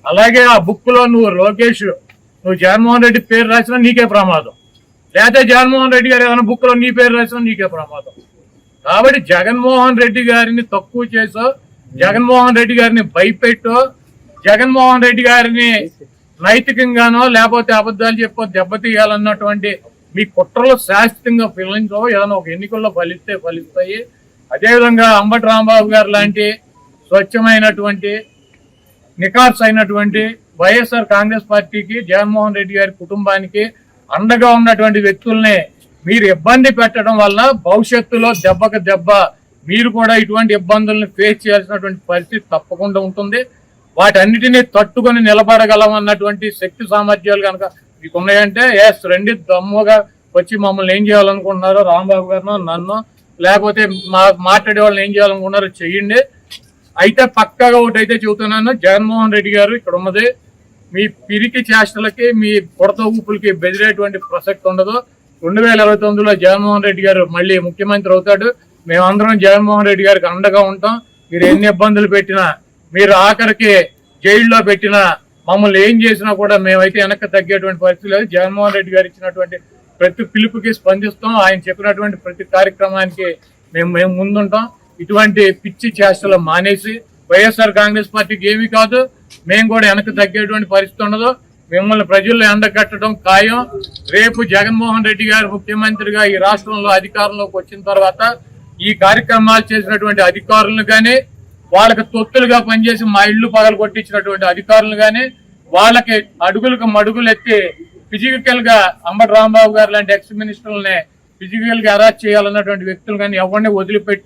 అలాగే ఆ బుక్ లో నువ్వు లోకేష్ నువ్వు జగన్మోహన్ రెడ్డి పేరు రాసినా నీకే ప్రమాదం, లేకపోతే జగన్మోహన్ రెడ్డి గారు ఏమైనా బుక్ లో నీ పేరు రాసినా నీకే ప్రమాదం. కాబట్టి జగన్మోహన్ రెడ్డి గారిని తక్కువ చేసో, జగన్మోహన్ రెడ్డి గారిని భయపెట్టో, జగన్మోహన్ రెడ్డి గారిని నైతికంగానో లేకపోతే అబద్ధాలు చెప్పో దెబ్బతీయాలన్నటువంటి మీ కుట్రలు శాశ్వతంగా ఫలించో. ఏదైనా ఒక ఎన్నికల్లో ఫలిస్తాయి. అదేవిధంగా అంబటి రాంబాబు గారు లాంటి స్వచ్ఛమైనటువంటి నికార్స్ అయినటువంటి వైఎస్ఆర్ కాంగ్రెస్ పార్టీకి, జగన్మోహన్ రెడ్డి గారి కుటుంబానికి అండగా ఉన్నటువంటి వ్యక్తుల్ని మీరు ఇబ్బంది పెట్టడం వల్ల భవిష్యత్తులో దెబ్బకు దెబ్బ మీరు కూడా ఇటువంటి ఇబ్బందులను ఫేస్ చేయాల్సినటువంటి పరిస్థితి తప్పకుండా ఉంటుంది. వాటన్నిటినీ తట్టుకొని నిలబడగలమన్నటువంటి శక్తి సామర్థ్యాలు కనుక మీకు ఉన్నాయంటే ఎస్ రండి, దమ్ముగా వచ్చి మమ్మల్ని ఏం చేయాలనుకుంటున్నారో రాంబాబు గారినో నన్ను లేకపోతే మాట్లాడే వాళ్ళని ఏం చేయాలనుకున్నారో చెయ్యండి. అయితే పక్కాగా ఒకటి అయితే చెబుతున్నాను, జగన్మోహన్ రెడ్డి గారు ఇక్కడ ఉన్నది మీ పిరికి చేష్టలకి మీ కొడత ఊపులకి బెదిరేటువంటి ప్రసక్తి ఉండదు. 2029లో జగన్మోహన్ రెడ్డి గారు మళ్ళీ ముఖ్యమంత్రి అవుతాడు. మేమందరం జగన్మోహన్ రెడ్డి గారికి అండగా ఉంటాం. మీరు ఎన్ని ఇబ్బందులు పెట్టినా, మీరు ఆఖరికి జైల్లో పెట్టినా, మమ్మల్ని ఏం చేసినా కూడా మేమైతే వెనక్కి తగ్గేటువంటి పరిస్థితి లేదు. జగన్మోహన్ రెడ్డి గారు ఇచ్చినటువంటి ప్రతి పిలుపుకి స్పందిస్తాం. ఆయన చెప్పినటువంటి ప్రతి కార్యక్రమానికి మేము ముందుంటాం. ఇటువంటి పిచ్చి చేష్టలు మానేసి వైఎస్ఆర్ కాంగ్రెస్ పార్టీకి ఏమీ కాదు, మేము కూడా వెనక్కి తగ్గేటువంటి పరిస్థితి ఉండదు. మిమ్మల్ని ప్రజల్లో ఎండగట్టడం ఖాయం. రేపు జగన్మోహన్ రెడ్డి గారు ముఖ్యమంత్రిగా ఈ రాష్ట్రంలో అధికారంలోకి వచ్చిన తర్వాత ఈ కార్యక్రమాలు చేసినటువంటి అధికారులను కానీ, వాళ్ళకి తొత్తులుగా పనిచేసి మా ఇళ్లు పగలు కొట్టించినటువంటి అధికారులు కానీ, వాళ్ళకి అడుగులకు మడుగులు ఎత్తి ఫిజికల్ గా అంబటి రాంబాబు గారు లాంటి ఎక్స్ మినిస్టర్లని ఫిజికల్ గా అరెస్ట్ చేయాలన్నటువంటి వ్యక్తులు కానీ ఎవరిని వదిలిపెట్టే